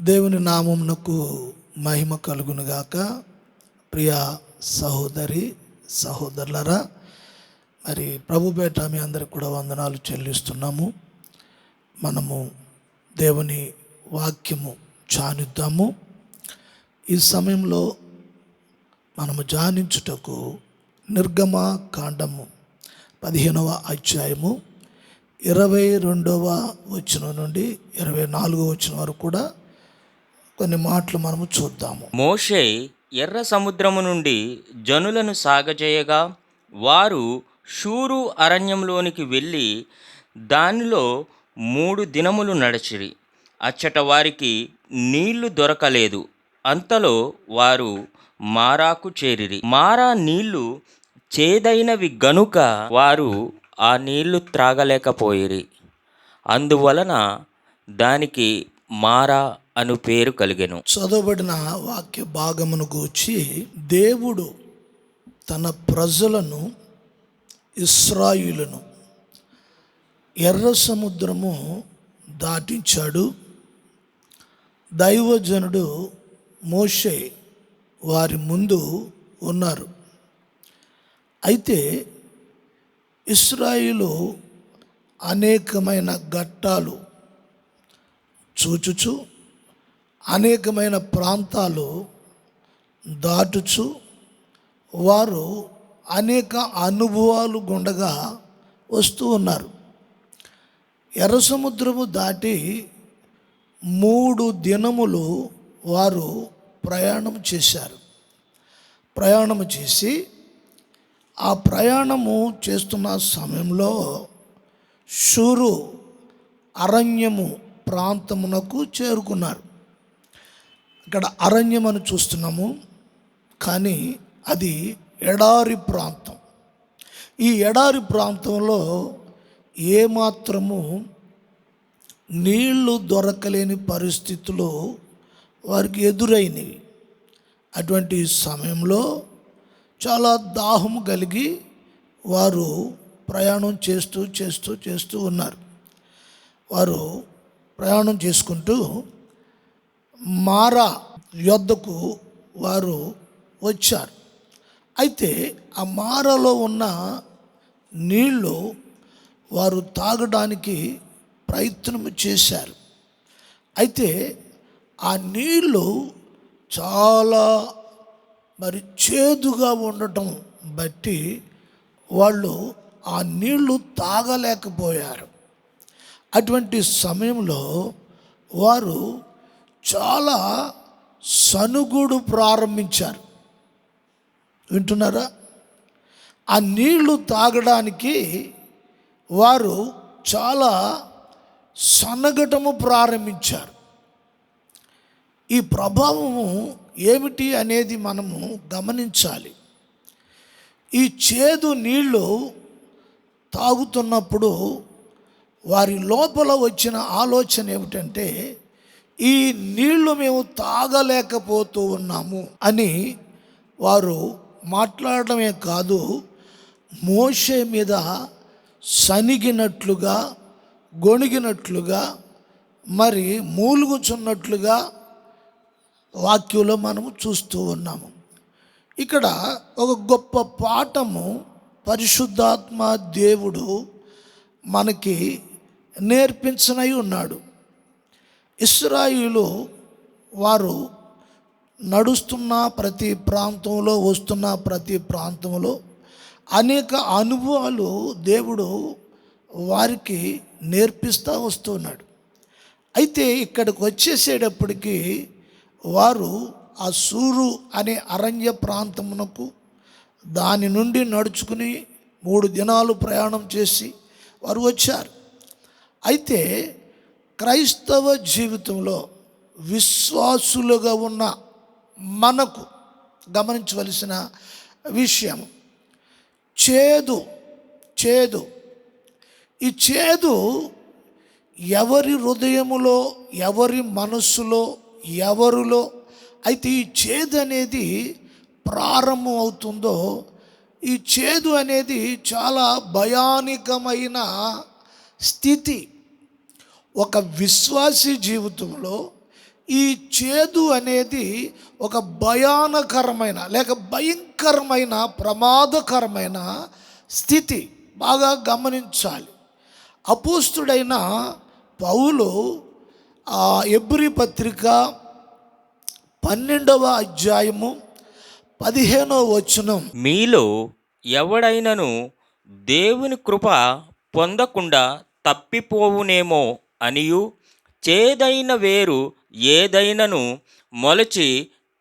దేవుని నామమునకు మహిమ కలుగునుగాక. ప్రియ సహోదరి సహోదరులరా, మరి ప్రభుపేట మీ అందరికి కూడా వందనాలు చెల్లిస్తున్నాము. మనము దేవుని వాక్యము ధ్యానిద్దాము. ఈ సమయంలో మనము ధ్యానించుటకు నిర్గమ కాండము 15వ అధ్యాయము 22వ వచనం నుండి 24వ వచనం వరకు కూడా కొన్ని మాటలు మనము చూద్దాము. మోషే ఎర్ర సముద్రము నుండి జనులను సాగజేయగా వారు షూరు అరణ్యంలోనికి వెళ్ళి దానిలో 3 దినములు నడిచిరి. అచ్చట వారికి నీళ్లు దొరకలేదు. అంతలో వారు మారాకు చేరిరి. మారా నీళ్లు చేదైనవి గనుక వారు ఆ నీళ్లు త్రాగలేకపోయిరి. అందువలన దానికి మారా అను పేరు కలిగెను. చదవబడిన వాక్య భాగమును గూర్చి దేవుడు తన ప్రజలను ఇశ్రాయేలును ఎర్ర సముద్రము దాటించాడు. దైవజనుడు మోషే వారి ముందు ఉన్నారు. అయితే ఇశ్రాయేలు అనేకమైన ఘట్టాలు చూచుచు అనేకమైన ప్రాంతాలు దాటుచు వారు అనేక అనుభవాలు గుండగా వస్తూ ఉన్నారు. ఎర్ర సముద్రము దాటి 3 దినములు వారు ప్రయాణం చేశారు. ప్రయాణము చేసి ఆ ప్రయాణము చేస్తున్న సమయంలో షూరు అరణ్యము ప్రాంతమునకు చేరుకున్నారు. ఇక్కడ అరణ్యం అని చూస్తున్నాము, కానీ అది ఎడారి ప్రాంతం. ఈ ఎడారి ప్రాంతంలో ఏమాత్రము నీళ్లు దొరకలేని పరిస్థితులు వారికి ఎదురైనవి. అటువంటి సమయంలో చాలా దాహము కలిగి వారు ప్రయాణం చేస్తూ ఉన్నారు. వారు ప్రయాణం చేసుకుంటూ మారా యొద్దకు వారు వచ్చారు. అయితే ఆ మారాలో ఉన్న నీళ్లు వారు తాగడానికి ప్రయత్నం చేశారు. అయితే ఆ నీళ్లు చాలా చేదుగా ఉండటం బట్టి వాళ్ళు ఆ నీళ్లు తాగలేకపోయారు. అటువంటి సమయంలో వారు చాలా సనుగుడు ప్రారంభించారు. వింటున్నారా? ఆ నీళ్లు తాగడానికి వారు చాలా సనగటము ప్రారంభించారు. ఈ ప్రభావము ఏమిటి అనేది మనము గమనించాలి. ఈ చేదు నీళ్లు తాగుతున్నప్పుడు వారి లోపల వచ్చిన ఆలోచన ఏమిటంటే, ఈ నీళ్లు మేము తాగలేకపోతూ ఉన్నాము అని వారు మాట్లాడటమే కాదు, మోషే మీద సనిగినట్లుగా, గొణిగినట్లుగా, మరి మూలుగుచున్నట్లుగా వాక్యంలో మనము చూస్తూ ఉన్నాము. ఇక్కడ ఒక గొప్ప పాఠము పరిశుద్ధాత్మ దేవుడు మనకి నేర్పించనై ఉన్నాడు. ఇశ్రాయేలు వారు నడుస్తున్న ప్రతి ప్రాంతంలో, వస్తున్న ప్రతి ప్రాంతంలో అనేక అనుభవాలు దేవుడు వారికి నేర్పిస్తూ వస్తున్నాడు. అయితే ఇక్కడికి వచ్చేసేటప్పటికి వారు ఆ షూరు అనే అరణ్య ప్రాంతమునకు దాని నుండి నడుచుకుని 3 దినాలు ప్రయాణం చేసి వారు వచ్చారు. అయితే క్రైస్తవ జీవితంలో విశ్వాసులుగా ఉన్న మనకు గమనించవలసిన విషయం చేదు. ఈ చేదు ఎవరి హృదయములో, ఎవరి మనస్సులో, ఎవరిలో అయితే ఈ చేదు అనేది ప్రారంభం అవుతుందో, ఈ చేదు అనేది చాలా భయానకమైన స్థితి. ఒక విశ్వాసి జీవితంలో ఈ చేదు అనేది ఒక భయానకరమైన లేక భయంకరమైన ప్రమాదకరమైన స్థితి. బాగా గమనించాలి. అపోస్తుడైన పౌలు హెబ్రీ పత్రిక 12వ అధ్యాయము 15వ వచనం, మీలో ఎవడైనను దేవుని కృప పొందకుండా తప్పిపోవునేమో అనియు, చేదైన వేరు ఏదైనను మొలచి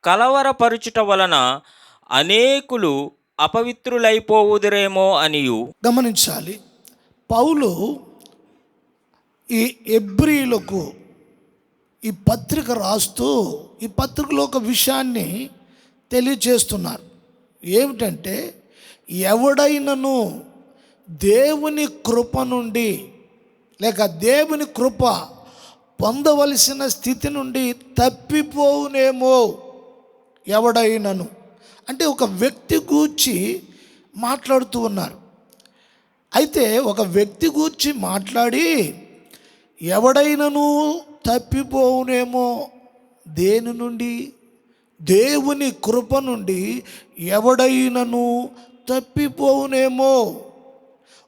కలవరపరుచుట వలన అనేకులు అపవిత్రులైపోవుదురేమో అనియు. గమనించాలి. పౌలు ఈ హెబ్రీలకు ఈ పత్రిక రాస్తూ ఈ పత్రికలో ఒక విషయాన్ని తెలియచేస్తున్నారు. ఏమిటంటే, ఎవడైనను దేవుని కృప నుండి లేక దేవుని కృప పొందవలసిన స్థితి నుండి తప్పిపోవునేమో. ఎవడైనను అంటే ఒక వ్యక్తి గూర్చి మాట్లాడుతూ ఉన్నారు. అయితే ఒక వ్యక్తి గూర్చి మాట్లాడి ఎవడైనను తప్పిపోవునేమో దేని నుండి? దేవుని కృప నుండి ఎవడైనను తప్పిపోవునేమో.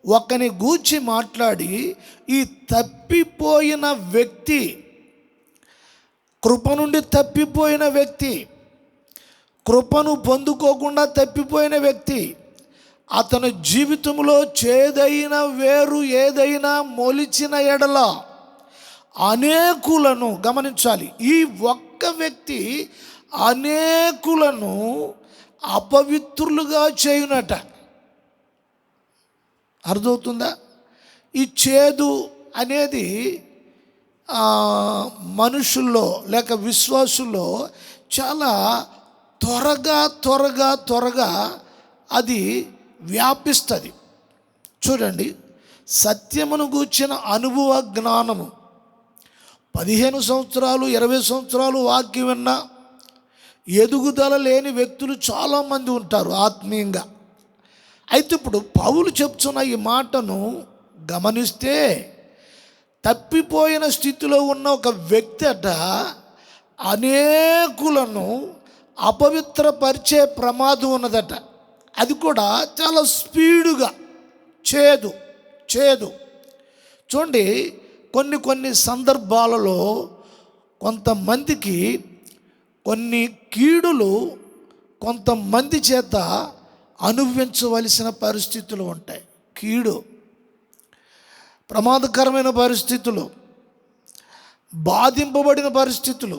ఒకని గూర్చి మాట్లాడి ఈ తప్పిపోయిన వ్యక్తి, కృప నుండి తప్పిపోయిన వ్యక్తి, కృపను పొందుకోకుండా తప్పిపోయిన వ్యక్తి, అతని జీవితంలో చేదైన వేరు ఏదైనా మొలిచిన ఎడల అనేకులను, గమనించాలి, ఈ ఒక్క వ్యక్తి అనేకులను అపవిత్రులుగా చేయునట. అర్థమవుతుందా? ఈ చేదు అనేది మనుషుల్లో లేక విశ్వాసుల్లో చాలా త్వరగా అది వ్యాపిస్తుంది. చూడండి, సత్యమును గూర్చిన అనుభవ జ్ఞానము 15 సంవత్సరాలు 20 సంవత్సరాలు వాక్యం విన్నా ఎదుగుదల లేని వ్యక్తులు చాలామంది ఉంటారు ఆత్మీయంగా. అయితే ఇప్పుడు పౌలు చెప్తున్న ఈ మాటను గమనిస్తే, తప్పిపోయిన స్థితిలో ఉన్న ఒక వ్యక్తి అట అనేకులను అపవిత్రపరిచే ప్రమాదం ఉన్నదట. అది కూడా చాలా స్పీడుగా. చేదు చూడండి, కొన్ని సందర్భాలలో కొంతమందికి కొన్ని కీడులు కొంతమంది చేత అనుభవించవలసిన పరిస్థితులు ఉంటాయి. కీడు, ప్రమాదకరమైన పరిస్థితులు, బాధింపబడిన పరిస్థితులు,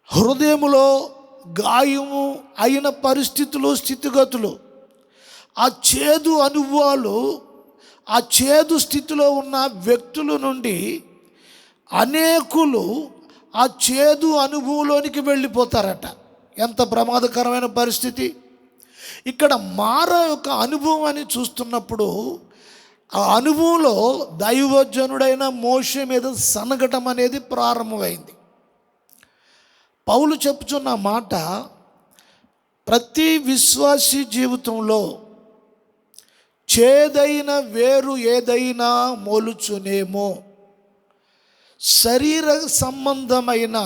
హృదయములో గాయము అయిన పరిస్థితులు, స్థితిగతులు, ఆ చేదు అనుభవాలు, ఆ చేదు స్థితిలో ఉన్న వ్యక్తుల నుండి అనేకులు ఆ చేదు అనుభవంలోనికి వెళ్ళిపోతారట. ఎంత ప్రమాదకరమైన పరిస్థితి! ఇక్కడ మారా యొక్క అనుభవం అని చూస్తున్నప్పుడు, ఆ అనుభవంలో దైవజనుడైన మోషే మీద సనగటం అనేది ప్రారంభమైంది. పౌలు చెప్పుచున్న మాట, ప్రతి విశ్వాసి జీవితంలో చేదైన వేరు ఏదైనా మొలుచునేమో. శరీర సంబంధమైన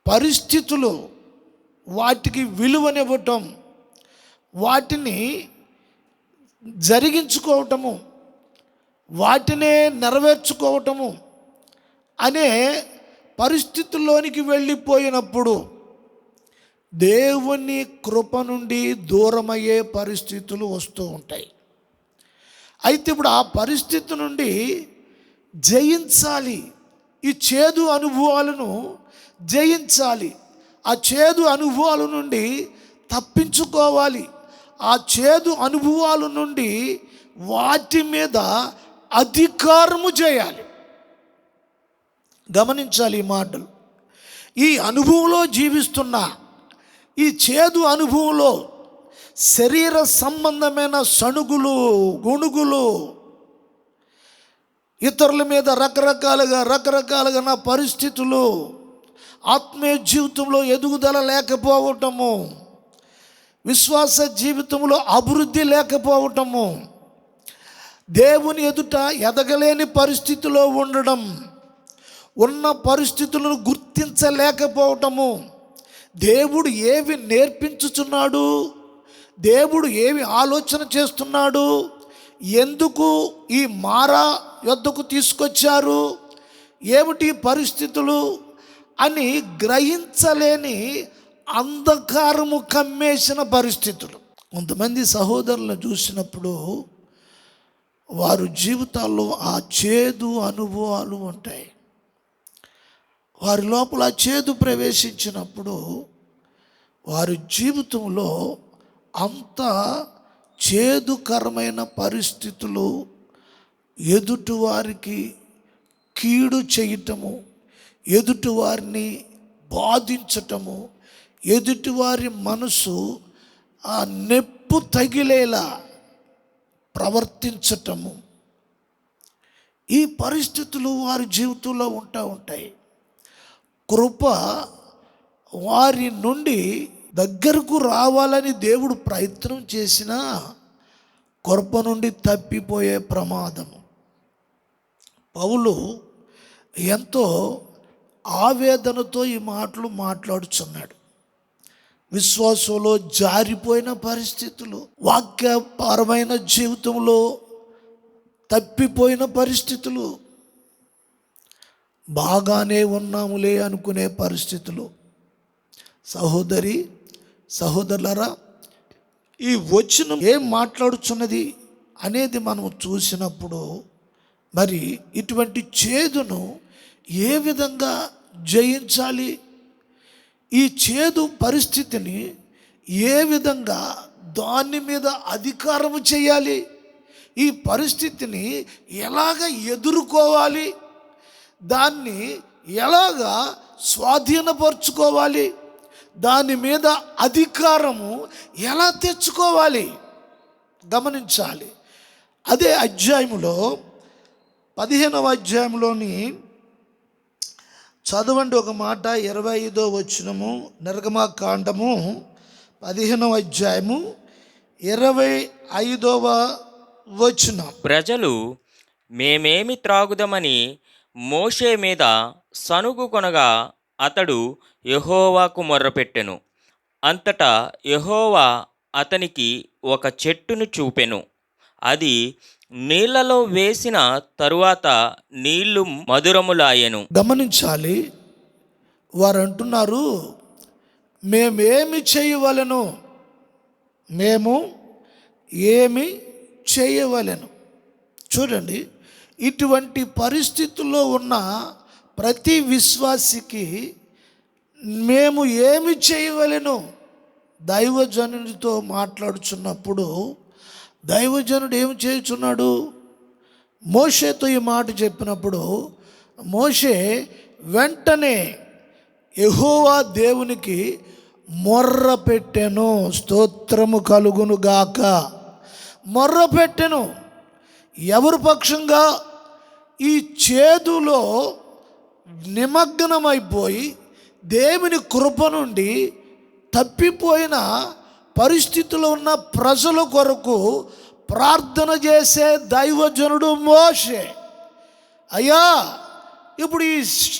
పరిస్థితులు, వాటికి విలువనివ్వటం, వాటిని జరిగించుకోవటము, వాటినే నెరవేర్చుకోవటము అనే పరిస్థితుల్లోనికి వెళ్ళిపోయినప్పుడు దేవుని కృప నుండి దూరమయ్యే పరిస్థితులు వస్తూ ఉంటాయి. అయితే ఇప్పుడు ఆ పరిస్థితి నుండి జయించాలి. ఈ చేదు అనుభవాలను జయించాలి. ఆ చేదు అనుభవాల నుండి తప్పించుకోవాలి. ఆ చేదు అనుభవాల నుండి వాటి మీద అధికారము చేయాలి. గమనించాలి ఈ మాటలు. ఈ అనుభవంలో జీవిస్తున్న, ఈ చేదు అనుభవంలో శరీర సంబంధమైన సణుగులు, గుణుగులు, ఇతరుల మీద రకరకాలుగా నా పరిస్థితులు, ఆత్మీయ జీవితంలో ఎదుగుదల లేకపోవటము, విశ్వాస జీవితంలో అభివృద్ధి లేకపోవటము, దేవుని ఎదుట ఎదగలేని పరిస్థితిలో ఉండడం, ఉన్న పరిస్థితులను గుర్తించలేకపోవటము, దేవుడు ఏవి నేర్పించుచున్నాడు, దేవుడు ఏవి ఆలోచన చేస్తున్నాడు, ఎందుకు ఈ మారా యొద్దకు తీసుకొచ్చారు, ఏమిటి పరిస్థితులు అని గ్రహించలేని అంధకారము కమ్మేసిన పరిస్థితులు. కొంతమంది సహోదరులను చూసినప్పుడు వారి జీవితాల్లో ఆ చేదు అనుభవాలు ఉంటాయి. వారి లోపల ఆ చేదు ప్రవేశించినప్పుడు వారి జీవితంలో అంత చేదుకరమైన పరిస్థితులు, ఎదుటివారికి కీడు చేయటము, ఎదుటివారిని బాధించటము, ఎదుటివారి మనసు ఆ నెప్పు తగిలేలా ప్రవర్తించటము, ఈ పరిస్థితులు వారి జీవితంలో ఉంటాయి. కృప వారి నుండి దగ్గరకు రావాలని దేవుడు ప్రయత్నం చేసినా కృప నుండి తప్పిపోయే ప్రమాదము. పౌలు ఎంతో ఆవేదనతో ఈ మాటలు మాట్లాడుచున్నాడు. విశ్వాసంలో జారిపోయిన పరిస్థితులు, వాక్యపరమైన జీవితంలో తప్పిపోయిన పరిస్థితులు, బాగానే ఉన్నాములే అనుకునే పరిస్థితులు. సహోదరి సహోదరులారా, ఈ వచనం ఏం మాట్లాడుచున్నది అనేది మనం చూసినప్పుడు, మరి ఇటువంటి చేదును ఏ విధంగా జయించాలి, ఈ చేదు పరిస్థితిని ఏ విధంగా దాని మీద అధికారము చేయాలి, ఈ పరిస్థితిని ఎలాగ ఎదుర్కోవాలి, దాన్ని ఎలాగా స్వాధీనపరుచుకోవాలి, దాని మీద అధికారము ఎలా తెచ్చుకోవాలి గమనించాలి. అదే అధ్యాయములో 15వ అధ్యాయంలోని చదవండి ఒక మాట, 25వ వచనము, నిర్గమకాండము 15వ అధ్యాయము 25వ వచనం. ప్రజలు మేమేమి త్రాగుదామని మోషే మీద సనుగు కొనగా అతడు యెహోవాకు మొర్రపెట్టెను. అంతటా యెహోవా అతనికి ఒక చెట్టును చూపెను. అది నీళ్లలో వేసిన తరువాత నీళ్లు మధురములాయెను. గమనించాలి, వారు అంటున్నారు మేమేమి చేయవలెను, మేము ఏమి చేయవలెను. చూడండి, ఇటువంటి పరిస్థితుల్లో ఉన్న ప్రతి విశ్వాసికి మేము ఏమి చేయవలెను, దైవజనుడితో మాట్లాడుచున్నప్పుడు దైవజనుడు ఏమి చేయుచున్నాడు, మోషేతో ఈ మాట చెప్పినప్పుడు మోషే వెంటనే యెహోవా దేవునికి మొర్ర పెట్టెను. స్తోత్రము కలుగును గాక. మొర్ర పెట్టెను. ఎవరి పక్షంగా? ఈ చేదులో నిమగ్నమైపోయి దేవుని కృప నుండి తప్పిపోయిన పరిస్థితిలో ఉన్న ప్రజల కొరకు ప్రార్థన చేసే దైవజనుడు మోషే. అయ్యా, ఇప్పుడు ఈ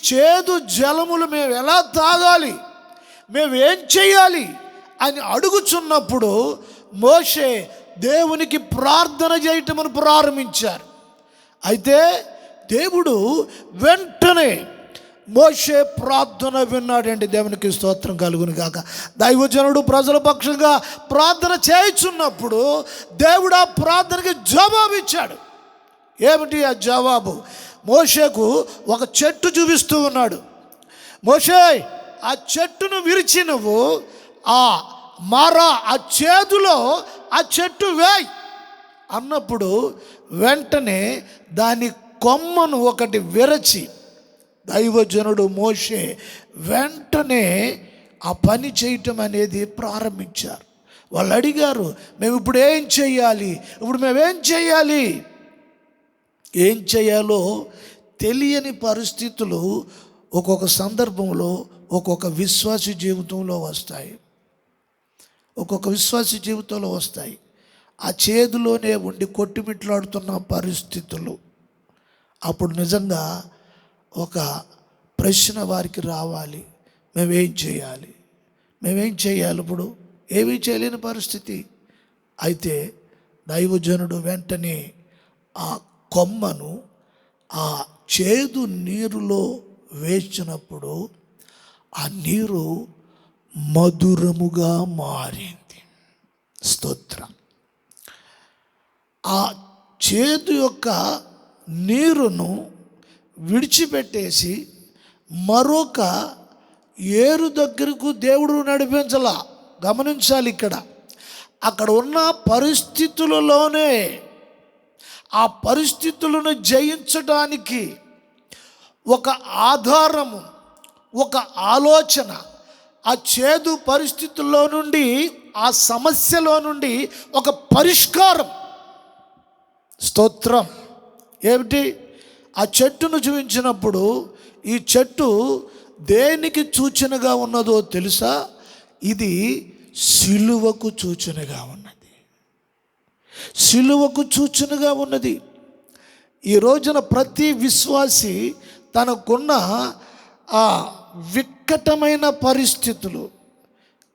చేదు జలములు మేము ఎలా తాగాలి, మేమేం చేయాలి అని అడుగుచున్నప్పుడు మోషే దేవునికి ప్రార్థన చేయటమని ప్రారంభించారు. అయితే దేవుడు వెంటనే మోషే ప్రార్థన విన్నాడండి. దేవునికి స్తోత్రం కలుగును గాక. దైవజనుడు ప్రజల పక్షంగా ప్రార్థన చేయుచున్నప్పుడు దేవుడు ఆ ప్రార్థనకి జవాబు ఇచ్చాడు. ఏమిటి ఆ జవాబు? మోషేకు ఒక చెట్టు చూపిస్తూ ఉన్నాడు. మోషే, ఆ చెట్టును విరిచి నువ్వు ఆ చేదులో ఆ చెట్టు వేయ్ అన్నప్పుడు వెంటనే దాని కొమ్మను ఒకటి విరచి దైవజనుడు మోషే వెంటనే ఆ పని చేయటం అనేది ప్రారంభించారు. వాళ్ళు అడిగారు, మేము ఇప్పుడు ఏం చేయాలి, మేమేం చేయాలి? ఏం చేయాలో తెలియని పరిస్థితులు ఒక్కొక్క సందర్భంలో ఒక్కొక్క విశ్వాసి జీవితంలో వస్తాయి. ఆ చేదులోనే ఉండి కొట్టుమిట్లాడుతున్న పరిస్థితులు. అప్పుడు నిజంగా ఒక ప్రశ్న వారికి రావాలి, మేమేం చేయాలి? ఇప్పుడు ఏమీ చేయలేని పరిస్థితి. అయితే దైవజనుడు వెంటనే ఆ కొమ్మను ఆ చేదు నీరులో వేసినప్పుడు ఆ నీరు మధురముగా మారింది. స్తోత్రం. ఆ చేదు యొక్క నీరును విడిచిపెట్టేసి మరొక ఏరు దగ్గరకు దేవుడు నడిపించలా. గమనించాలి, అక్కడ ఉన్న పరిస్థితులలోనే ఆ పరిస్థితులను జయించడానికి ఒక ఆధారము, ఒక ఆలోచన, ఆ చేదు పరిస్థితుల్లో నుండి, ఆ సమస్యలో నుండి ఒక పరిష్కారం. స్తోత్రం. ఏమిటి? ఆ చెట్టును చూపించినప్పుడు ఈ చెట్టు దేనికి సూచనగా ఉన్నదో తెలుసా? ఇది సిలువకు సూచనగా ఉన్నది. సిలువకు సూచనగా ఉన్నది. ఈ రోజున ప్రతి విశ్వాసి తనకున్న ఆ వికటమైన పరిస్థితులు,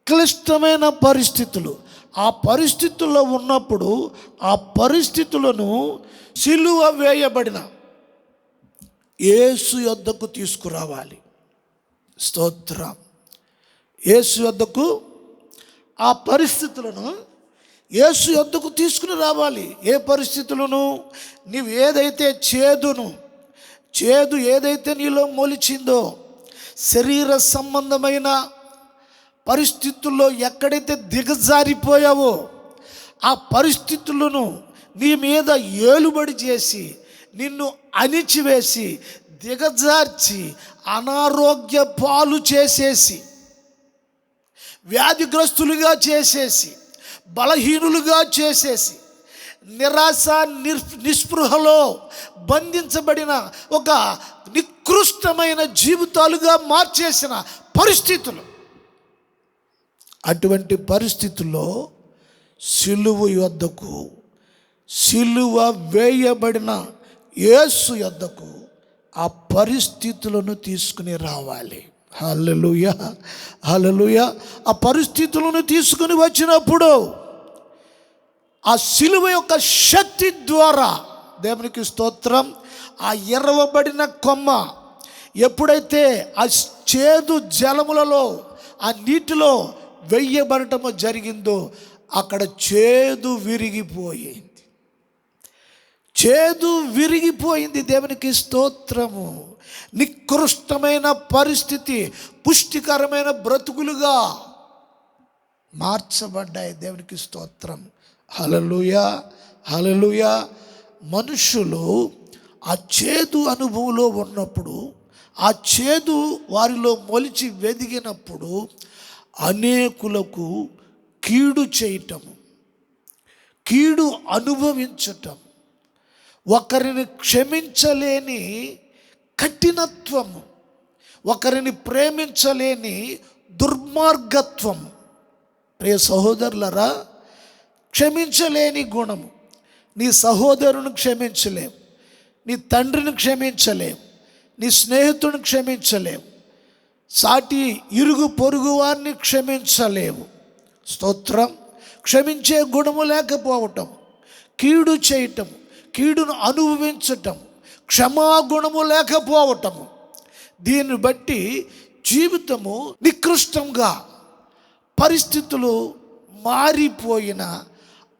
క్లిష్టమైన పరిస్థితులు, ఆ పరిస్థితుల్లో ఉన్నప్పుడు ఆ పరిస్థితులను సిలువ వేయబడిన యేసు యొద్దకు తీసుకురావాలి. స్తోత్రం. యేసు యొద్దకు ఆ పరిస్థితులను యేసు యొద్దకు తీసుకుని రావాలి. ఏ పరిస్థితులను? నీవు ఏదైతే చేదు ఏదైతే నీలో మొలిచిందో, శరీర సంబంధమైన పరిస్థితుల్లో ఎక్కడైతే దిగజారిపోయావో ఆ పరిస్థితులను నీ మీద ఏలుబడి చేసి, నిన్ను అణిచివేసి, దిగజార్చి, అనారోగ్య పాలు చేసేసి, వ్యాధిగ్రస్తులుగా చేసేసి, బలహీనులుగా చేసేసి, నిరాశ నిస్పృహలో బంధించబడిన ఒక నికృష్టమైన జీవితాలుగా మార్చేసిన పరిస్థితులు. అటువంటి పరిస్థితుల్లో సిలువ యొద్దకు, సిలువ వేయబడిన యేసు యొద్దకు ఆ పరిస్థితులను తీసుకుని రావాలి. హల్లెలూయా, హల్లెలూయా. ఆ పరిస్థితులను తీసుకుని వచ్చినప్పుడు ఆ సిలువ యొక్క శక్తి ద్వారా, దేవునికి స్తోత్రం, ఆ ఎర్రవబడిన కొమ్మ ఎప్పుడైతే ఆ చేదు జలములలో, ఆ నీటిలో వెయ్యబడటము జరిగిందో, అక్కడ చేదు విరిగిపోయింది. దేవునికి స్తోత్రము. నికృష్టమైన పరిస్థితి పుష్టికరమైన బ్రతుకులుగా మార్చబడ్డాయి. దేవునికి స్తోత్రం. హల్లెలూయా, హల్లెలూయా. మనుషులు ఆ చేదు అనుభవంలో ఉన్నప్పుడు, ఆ చేదు వారిలో మొలిచి వెదిగినప్పుడు అనేకులకు కీడు చేయటము, కీడు అనుభవించటం, ఒకరిని క్షమించలేని కఠినత్వము, ఒకరిని ప్రేమించలేని దుర్మార్గత్వము. ప్రియ సహోదరులరా, క్షమించలేని గుణము. నీ సహోదరుని క్షమించలేం, నీ తండ్రిని క్షమించలేం, నీ స్నేహితుడిని క్షమించలేవు, సాటి ఇరుగు పొరుగు వారిని క్షమించలేవు. స్తోత్రం. క్షమించే గుణము లేకపోవటం, కీడు చేయటం, కీడును అనుభవించటం, క్షమాగుణము లేకపోవటము, దీన్ని బట్టి జీవితము నికృష్టంగా, పరిస్థితులు మారిపోయిన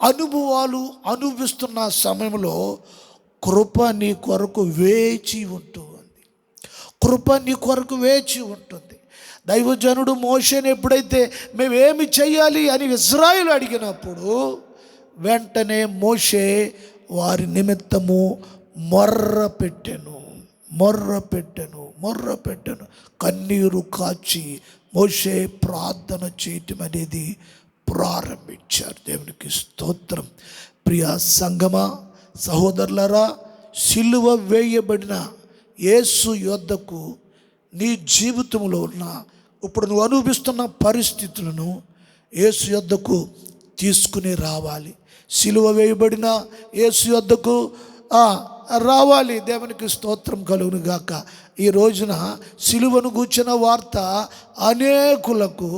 అనుభవాలు అనుభవిస్తున్న సమయంలో కృప నీ కొరకు వేచి ఉంటుంది. కృప నీ కొరకు వేచి ఉంటుంది. దైవజనుడు మోషేని ఎప్పుడైతే మేమేమి చెయ్యాలి అని ఇశ్రాయేలు అడిగినప్పుడు వెంటనే మోషే వారి నిమిత్తము మొర్ర పెట్టెను. కన్నీరు కాచి మోషే ప్రార్థన చేయటం అనేది ప్రారంభించారు. దేవునికి స్తోత్రం. ప్రియ సంగమా, సహోదరులారా, సిలువ వేయబడిన యేసు యొద్దకు నీ జీవితంలో ఉన్న ఇప్పుడు నువ్వు అనుభవిస్తున్న పరిస్థితులను యేసు యొద్దకు తీసుకుని రావాలి. సిలువ వేయబడిన యేసు యొద్దకు రావాలి. దేవునికి స్తోత్రం కలుగును గాక. ఈ రోజున సిలువను గూర్చిన వార్త అనేకులకు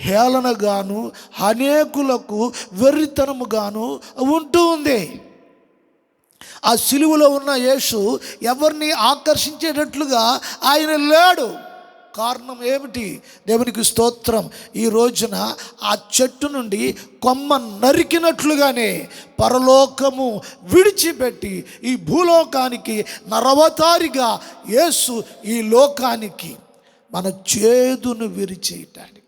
హేళనగాను, అనేకులకు వెర్రితనముగాను ఉంటూ ఉంది. ఆ సిలువలో ఉన్న యేసు ఎవరిని ఆకర్షించేటట్లుగా ఆయన లేడు. కారణం ఏమిటి? దేవునికి స్తోత్రం. ఈ రోజున ఆ చెట్టు నుండి కొమ్మ నరికినట్లుగానే పరలోకము విడిచిపెట్టి ఈ భూలోకానికి నరవతారిగా యేసు ఈ లోకానికి మన చేదును విరిచేయటానికి,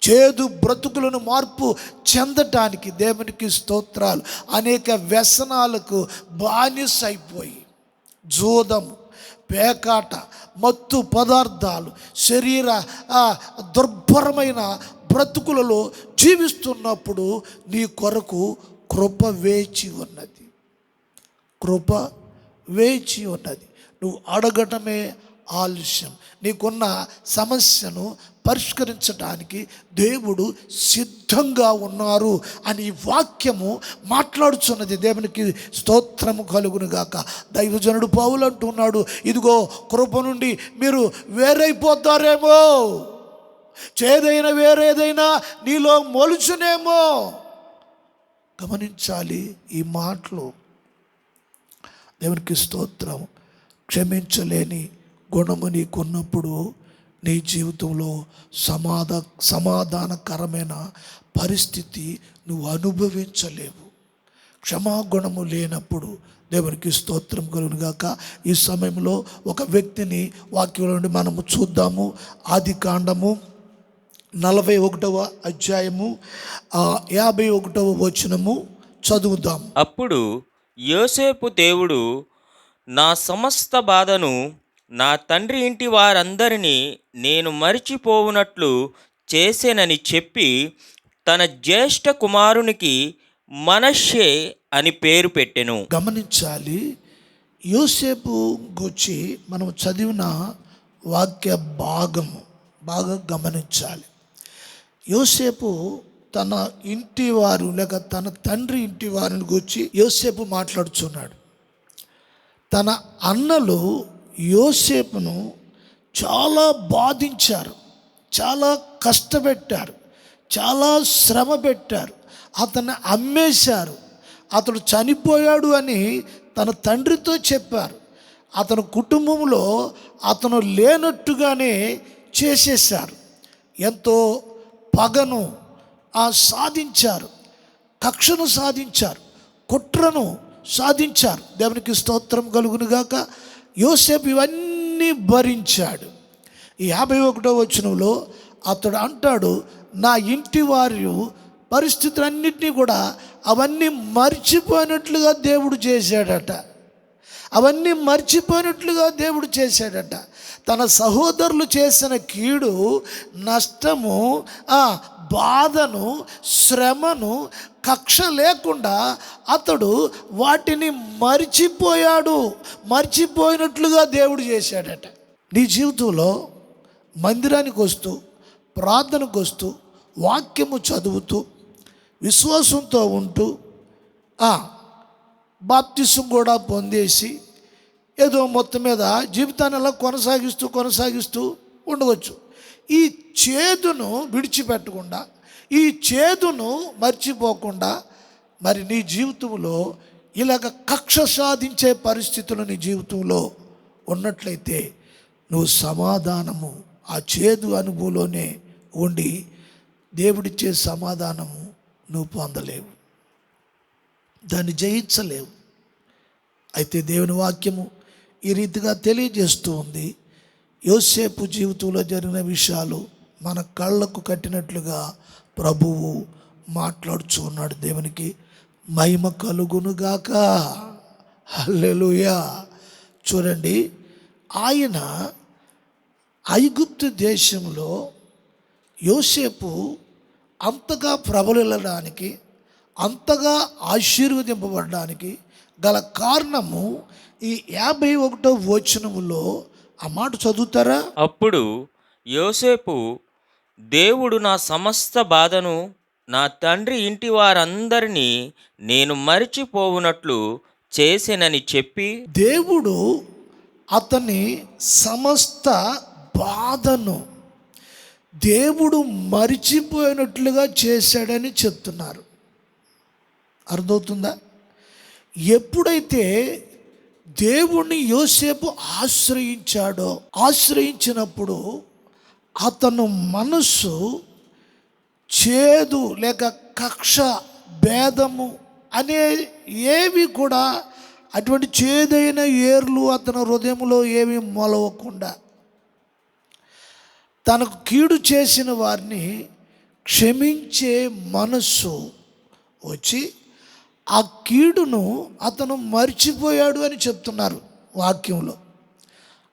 చేదు బ్రతుకులను మార్పు చెందటానికి, దేవునికి స్తోత్రాలు, అనేక వ్యసనాలకు బానిసైపోయి జూదము, పేకాట, మత్తు పదార్థాలు, శరీర దుర్భరమైన బ్రతుకులలో జీవిస్తున్నప్పుడు నీ కొరకు కృప వేచి ఉన్నది. కృప వేచి ఉన్నది. నువ్వు అడగటమే ఆలస్యం. నీకున్న సమస్యను పరిష్కరించడానికి దేవుడు సిద్ధంగా ఉన్నారు అని వాక్యము మాట్లాడుచున్నది. దేవునికి స్తోత్రము కలుగును గాక. దైవజనుడు పౌలు అంటున్నాడు, ఇదిగో కృప నుండి మీరు వేరైపోతారేమో, చేదైన వేరేదైనా నీలో మొలుచునేమో. గమనించాలి ఈ మాటలు. దేవునికి స్తోత్రం. క్షమించలేని గుణము నీకున్నప్పుడు నీ జీవితంలో సమాధానకరమైన పరిస్థితి నువ్వు అనుభవించలేవు. క్షమాగుణము లేనప్పుడు దేవునికి స్తోత్రం కలుగును గాక. ఈ సమయంలో ఒక వ్యక్తిని వాక్యంలో నుండి మనము చూద్దాము. ఆదికాండము 41వ అధ్యాయము 51వ వచనము చదువుదాం. అప్పుడు యోసేపు దేవుడు నా సమస్త బాధను నా తండ్రి ఇంటి వారందరినీ నేను మరిచిపోవునట్లు చేసేనని చెప్పి తన జ్యేష్ఠ కుమారునికి మనష్షే అని పేరు పెట్టెను. గమనించాలి, యోసేపు గురించి మనం చదివిన వాక్య భాగము బాగా గమనించాలి. యోసేపు తన ఇంటి వారు లేక తన తండ్రి ఇంటి వారిని గురించి యోసేపు మాట్లాడుచున్నాడు. తన అన్నలు యోసేపును చాలా బాధించారు, చాలా కష్టపెట్టారు, చాలా శ్రమ పెట్టారు. అతన్ని అమ్మేశారు. అతడు చనిపోయాడు అని తన తండ్రితో చెప్పారు. అతని కుటుంబంలో అతను లేనట్టుగానే చేసేశారు. ఎంతో పగను సాధించారు, కక్షను సాధించారు, కుట్రను సాధించారు. దేవునికి స్తోత్రం కలుగును గాక. యోసేపు ఇవన్నీ భరించాడు. ఈ 51వ వచనంలో అతడు అంటాడు, నా ఇంటి వారు పరిస్థితులన్నింటినీ కూడా అవన్నీ మర్చిపోయినట్లుగా దేవుడు చేశాడట. అవన్నీ మర్చిపోయినట్లుగా దేవుడు చేశాడట. తన సహోదరులు చేసిన కీడు, నష్టము, బాధను, శ్రమను, కక్ష లేకుండా అతడు వాటిని మర్చిపోయాడు. మర్చిపోయినట్లుగా దేవుడు చేశాడట. నీ జీవితంలో మందిరానికి వస్తూ, ప్రార్థనకు వస్తూ, వాక్యము చదువుతూ, విశ్వాసంతో ఉంటూ, బాప్తిసం కూడా పొందేసి ఏదో మొత్తం మీద జీవితాన్ని అలా కొనసాగిస్తూ ఉండవచ్చు. ఈ చేదును విడిచిపెట్టకుండా, ఈ చేదును మర్చిపోకుండా మరి నీ జీవితంలో ఇలాగ కక్ష సాధించే పరిస్థితులు నీ జీవితంలో ఉన్నట్లయితే నువ్వు సమాధానము ఆ చేదు అనుభవంలోనే ఉండి దేవుడిచ్చే సమాధానము నువ్వు పొందలేవు, దాన్ని జయించలేవు. అయితే దేవుని వాక్యము ఈ రీతిగా తెలియజేస్తూ ఉంది. యోసేపు జీవితంలో జరిగిన విషయాలు మన కళ్ళకు కట్టినట్లుగా ప్రభువు మాట్లాడుచూ ఉన్నాడు. దేవునికి మహిమ కలుగునుగాక. హల్లెలూయా. చూడండి, ఆయన ఐగుప్తు దేశంలో యోసేపు అంతగా ప్రబలడానికి, అంతగా ఆశీర్వదింపబడడానికి గల కారణము ఈ 51వ వచనములో ఆ మాట చదువుతారా? అప్పుడు యోసేపు దేవుడు నా సమస్త బాధను నా తండ్రి ఇంటి వారందరినీ నేను మరిచిపోవునట్లు చేసేనని చెప్పి, దేవుడు అతని సమస్త బాధను దేవుడు మరిచిపోయినట్లుగా చేశాడని చెప్తున్నారు. అర్థమవుతుందా? ఎప్పుడైతే దేవుణ్ణి యోసేపు ఆశ్రయించినప్పుడు అతను మనస్సు చేదు లేక కక్ష భేదము అనే ఏవి కూడా, అటువంటి చేదైన ఏర్లు అతని హృదయంలో ఏమీ మొలవకుండా తనకు కీడు చేసిన వారిని క్షమించే మనస్సు వచ్చి ఆ కీడును అతను మర్చిపోయాడు అని చెప్తున్నారు వాక్యంలో.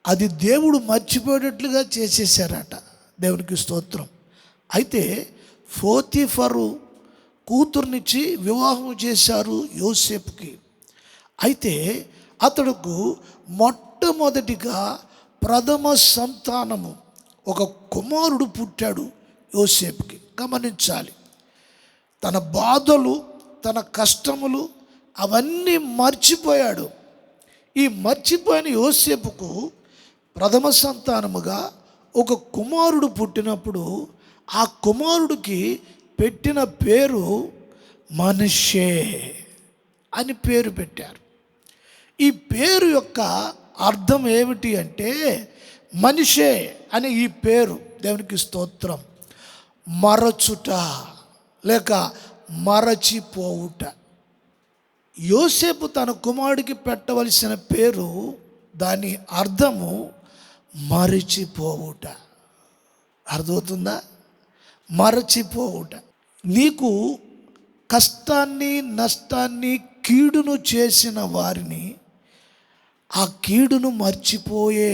అది దేవుడు మర్చిపోయేటట్లుగా చేసేసారట. దేవునికి స్తోత్రం. అయితే పోతీఫరు కూతుర్నిచ్చి వివాహం చేశారు యోసేపుకి. అయితే అతడుకు మొట్టమొదటిగా ప్రథమ సంతానము ఒక కుమారుడు పుట్టాడు యోసేపుకి. గమనించాలి, తన బాధలు తన కష్టములు అవన్నీ మర్చిపోయాడు. ఈ మర్చిపోయిన యోసేపుకు ప్రథమ సంతానముగా ఒక కుమారుడు పుట్టినప్పుడు ఆ కుమారుడికి పెట్టిన పేరు మనష్షే అని పేరు పెట్టారు. ఈ పేరు యొక్క అర్థం ఏమిటి అంటే, మనిషే అనే ఈ పేరు, దేవునికి స్తోత్రం, మరచుట లేక మరచిపోవుట. యోసేపు తన కుమారుడికి పెట్టవలసిన పేరు, దాని అర్థము మరచిపోవుట. అర్థమవుతుందా? మరచిపోవుట. నీకు కష్టాన్ని నష్టాన్ని కీడును చేసిన వారిని ఆ కీడును మర్చిపోయే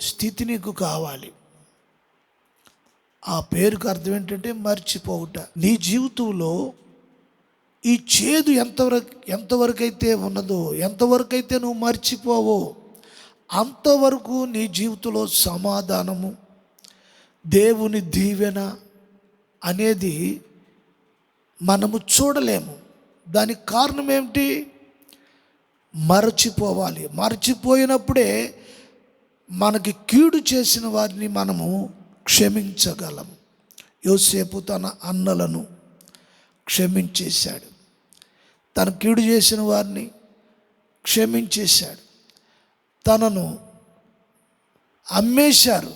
స్థితి నీకు కావాలి. ఆ పేరుకు అర్థం ఏంటంటే మర్చిపోవుట. నీ జీవితంలో ఈ చేదు ఎంతవరకైతే ఉన్నదో, ఎంతవరకైతే నువ్వు మర్చిపోవో అంతవరకు నీ జీవితంలో సమాధానము, దేవుని దీవెన అనేది మనము చూడలేము. దానికి కారణం ఏమిటి? మరచిపోవాలి. మరచిపోయినప్పుడే మనకి కీడు చేసిన వారిని మనము క్షమించగలం. యోసేపు తన అన్నలను క్షమించేశాడు, తన కీడు చేసిన వారిని క్షమించేశాడు. తనను అమ్మేశారు,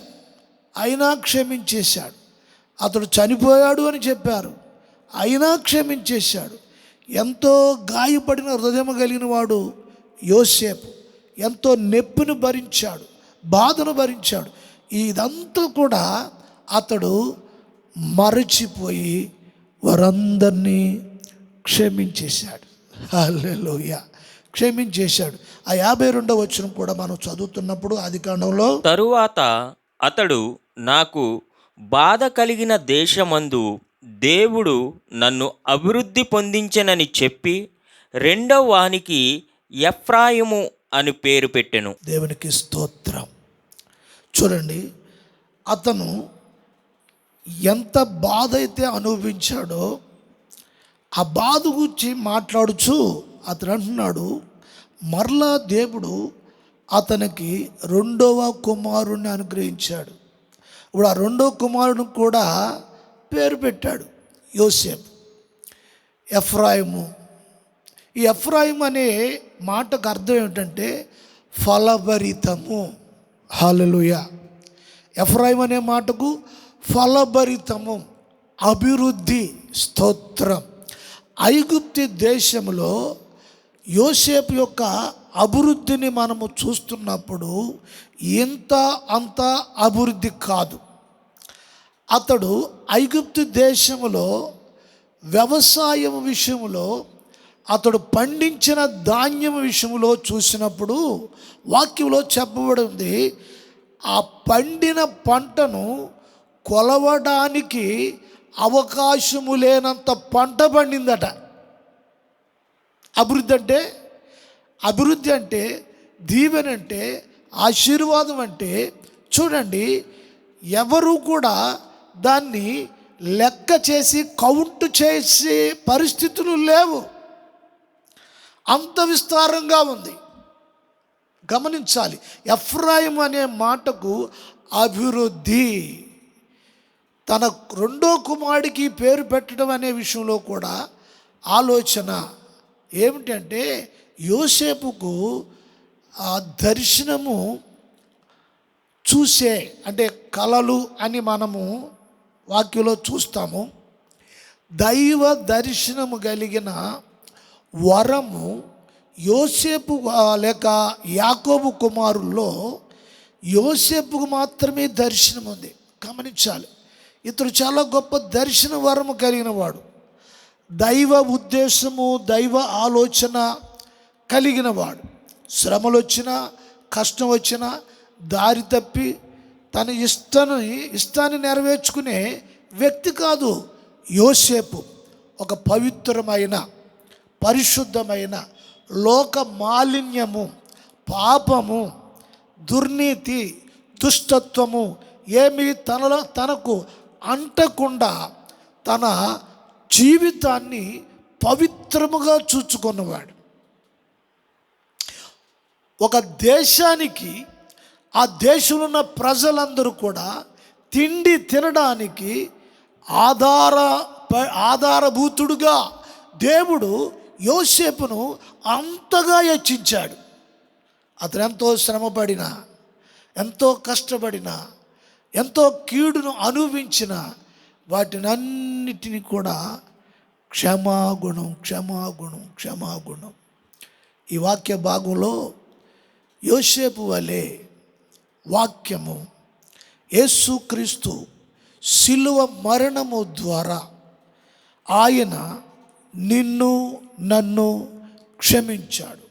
అయినా క్షమించేశాడు. అతడు చనిపోయాడు అని చెప్పారు, అయినా క్షమించేశాడు. ఎంతో గాయపడిన హృదయం కలిగిన వాడు యోసేపు. ఎంతో నొప్పిని భరించాడు, బాధను భరించాడు. ఇదంతా కూడా అతడు మరచిపోయి వారందరినీ క్షమించేశాడు. హల్లెలూయా, క్షమించేశాడు. ఆ 52వ వచనం కూడా మనం చదువుతున్నప్పుడు ఆదికాండంలో, తరువాత అతడు నాకు బాధ కలిగిన దేశమందు దేవుడు నన్ను అభివృద్ధి పొందించెనని చెప్పి రెండవ వానికి ఎఫ్రాయిము అని పేరు పెట్టెను. దేవునికి స్తోత్రం. చూడండి, అతను ఎంత బాధ అయితే అనుభవించాడో ఆ బాధ గురించి మాట్లాడుచు అతను అంటున్నాడు, మరలా దేవుడు అతనికి రెండవ కుమారుణ్ణి అనుగ్రహించాడు. ఇప్పుడు ఆ రెండవ కుమారుడిని కూడా పేరు పెట్టాడు యోసేపు, ఎఫ్రాయిము. ఈ ఎఫ్రాయిం అనే మాటకు అర్థం ఏమిటంటే ఫలభరితము. హల్లెలూయా. ఎఫ్రాయిం అనే మాటకు ఫలభరితము, అభివృద్ధి. స్తోత్రం. ఐగుప్తు దేశంలో యోసేపు యొక్క అభివృద్ధిని మనము చూస్తున్నప్పుడు ఇంత అంత అభివృద్ధి కాదు. అతడు ఐగుప్తు దేశంలో వ్యవసాయం విషయంలో, అతడు పండించిన ధాన్యం విషయంలో చూసినప్పుడు వాక్యంలో చెప్పబడింది, ఆ పండిన పంటను కొలవడానికి అవకాశము లేనంత పంట పండిందట. అభివృద్ధి అంటే దీవెన అంటే ఆశీర్వాదం అంటే, చూడండి, ఎవరు కూడా దాన్ని లెక్క చేసి కౌంట్ చేసే పరిస్థితులు లేవు. అంత విస్తారంగా ఉంది. గమనించాలి. ఎఫ్రాయిం అనే మాటకు అభివృద్ధి. తన రెండో కుమారుడికి పేరు పెట్టడం అనే విషయంలో కూడా ఆలోచన ఏమిటంటే, యోసేపుకు ఆ దర్శనము చూసే, అంటే కలలు అని మనము వాక్యంలో చూస్తాము. దైవ దర్శనము కలిగిన వరము యోసేపు లేక యాకోబు కుమారుల్లో యోసేపుకు మాత్రమే దర్శనం ఉంది. గమనించాలి, ఇతడు చాలా గొప్ప దర్శన వరము కలిగిన వాడు, దైవ ఉద్దేశము దైవ ఆలోచన కలిగిన వాడు. శ్రమలు వచ్చినా కష్టం వచ్చినా దారి తప్పి తన ఇష్టాన్ని నెరవేర్చుకునే వ్యక్తి కాదు యోసేపు. ఒక పవిత్రమైన పరిశుద్ధమైన లోక మాలిన్యము, పాపము, దుర్నీతి, దుష్టత్వము ఏమీ తనకు అంటకుండా తన జీవితాన్ని పవిత్రముగా చూచుకున్నవాడు. ఒక దేశానికి, ఆ దేశంలో ఉన్న ప్రజలందరూ కూడా తిండి తినడానికి ఆధారభూతుడుగా దేవుడు యోసేపును అంతగా హెచ్చించాడు. అతను ఎంతో శ్రమపడినా, ఎంతో కష్టపడినా, ఎంతో కీడును అనుభవించిన వాటినన్నిటినీ కూడా క్షమాగుణం, క్షమాగుణం, క్షమాగుణం. ఈ వాక్య భాగంలో యోసేపు వలె వాక్యము యేసుక్రీస్తు శిలువ మరణము ద్వారా ఆయన నిన్ను నన్ను క్షమించాడు.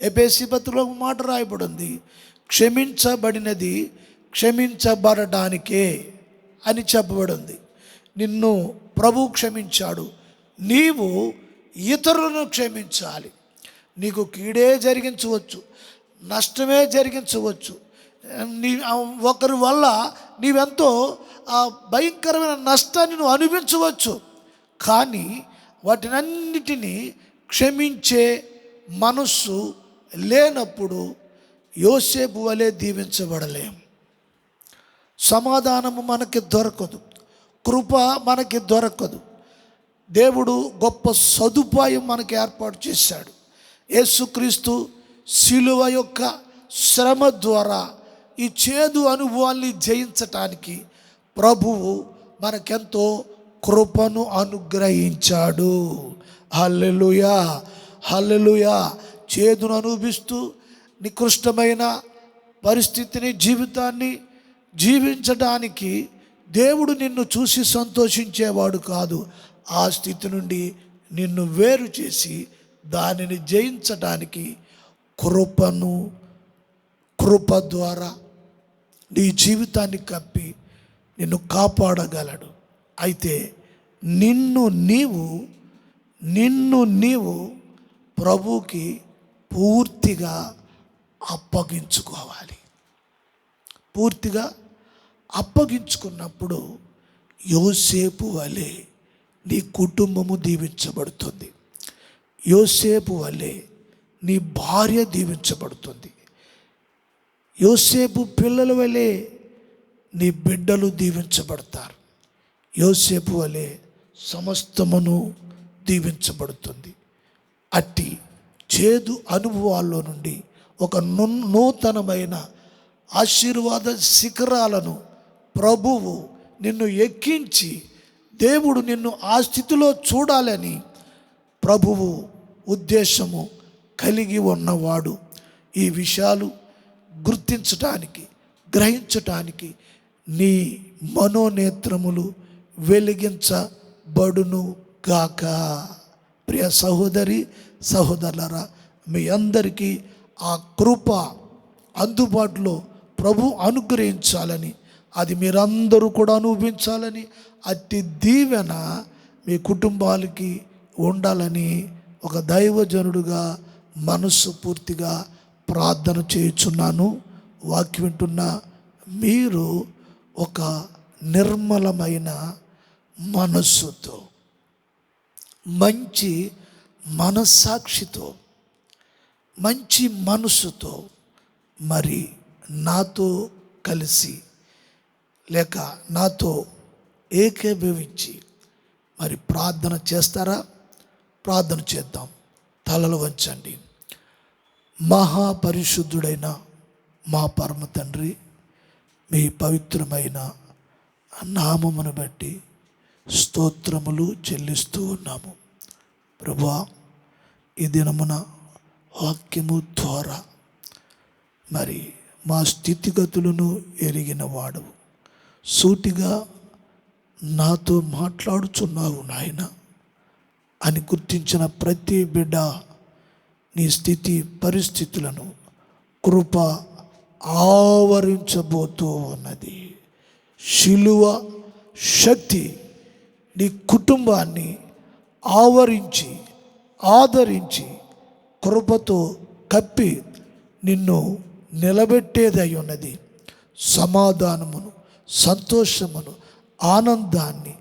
ఎఫెసీ పత్రికలో మాట రాయబడింది, క్షమించబడినది క్షమించబడడానికే అని చెప్పబడింది. నిన్ను ప్రభు క్షమించాడు, నీవు ఇతరులను క్షమించాలి. నీకు కీడే జరిగించవచ్చు, నష్టమే జరిగించవచ్చు, ఒకరి వల్ల నీవెంతో భయంకరమైన నష్టాన్ని నువ్వు అనుభవించవచ్చు. కానీ వాటినన్నిటినీ క్షమించే మనస్సు లేనప్పుడు యోసేపు వలె దీవించబడలేం. సమాధానము మనకి దొరకదు, కృప మనకి దొరకదు. దేవుడు గొప్ప సదుపాయం మనకి ఏర్పాటు చేశాడు. యేసుక్రీస్తు శిలువ యొక్క శ్రమ ద్వారా ఈ చేదు అనుభవాల్ని జయించటానికి ప్రభువు మనకెంతో కృపను అనుగ్రహించాడు. హల్లెలూయా, హల్లెలూయా. చేదును అనుభవిస్తూ నికృష్టమైన పరిస్థితిని, జీవితాన్ని జీవించడానికి దేవుడు నిన్ను చూసి సంతోషించేవాడు కాదు. ఆ స్థితి నుండి నిన్ను వేరు చేసి దానిని జయించడానికి కృప ద్వారా నీ జీవితాన్ని కప్పి నిన్ను కాపాడగలడు. అయితే నిన్ను నీవు ప్రభువుకి పూర్తిగా అప్పగించుకోవాలి. పూర్తిగా అప్పగించుకున్నప్పుడు యోసేపు వలె నీ కుటుంబము దీవించబడుతుంది. యోసేపు వలె నీ భార్య దీవించబడుతుంది. యోసేపు పిల్లల వలె నీ బిడ్డలు దీవించబడతారు. యోసేపు వలె సమస్తమును దీవించబడుతుంది. అట్టి చేదు అనుభవాల్లో నుండి ఒక నూతనమైన ఆశీర్వాద శిఖరాలను ప్రభువు నిన్ను ఎక్కించి, దేవుడు నిన్ను ఆ స్థితిలో చూడాలని ప్రభువు ఉద్దేశము కలిగి ఉన్నవాడు. ఈ విషయాలు గుర్తించటానికి, గ్రహించటానికి నీ మనోనేత్రములు వెలిగించబడును గాక. ప్రియ సహోదరి సహోదరులారా, మీ అందరికీ ఆ కృప అందుబాటులో ప్రభు అనుగ్రహించాలని, అది మీరందరూ కూడా అనుభవించాలని, అట్టి దీవెన మీ కుటుంబాలకి ఉండాలని ఒక దైవజనుడుగా మనస్సు పూర్తిగా ప్రార్థన చేయుచున్నాను. వాక్యం వింటున్న మీరు ఒక నిర్మలమైన మనస్సుతో, మంచి మనస్సాక్షితో, మంచి మనస్సుతో మరి నాతో కలిసి లేక నాతో ఏకీభవించి మరి ప్రార్థన చేస్తారా? ప్రార్థన చేద్దాం. తలలు వంచండి. మహాపరిశుద్ధుడైన మా పరమ తండ్రి, మీ పవిత్రమైన నామమును బట్టి స్తోత్రములు చెల్లిస్తూ ఉన్నాము. ప్రభువా, ఈ దినమున వాక్యము ద్వారా మరి మా స్థితిగతులను ఎరిగిన వాడు సూటిగా నాతో మాట్లాడుచున్నావు నాయన అని గుర్తించిన ప్రతి బిడ్డ నీ స్థితి పరిస్థితులను కృప ఆవరించబోతూ ఉన్నది. శిలువ శక్తి నీ కుటుంబాన్ని ఆవరించి ఆదరించి కృపతో కప్పి నిన్ను నిలబెట్టేదై ఉన్నది. సమాధానమును, సంతోషమును, ఆనందాన్ని,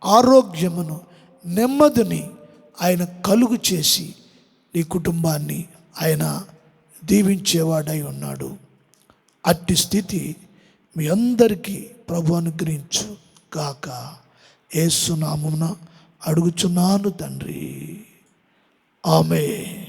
ఆరోగ్యమును, నెమ్మదిని ఆయన కలుగు చేసి నీ కుటుంబాన్ని ఆయన దీవించేవాడై ఉన్నాడు. అట్టి స్థితి మీ అందరికీ ప్రభు అనుగ్రహించు గాక. యేసు నామమున అడుగుచున్నాను తండ్రి. ఆమేన్.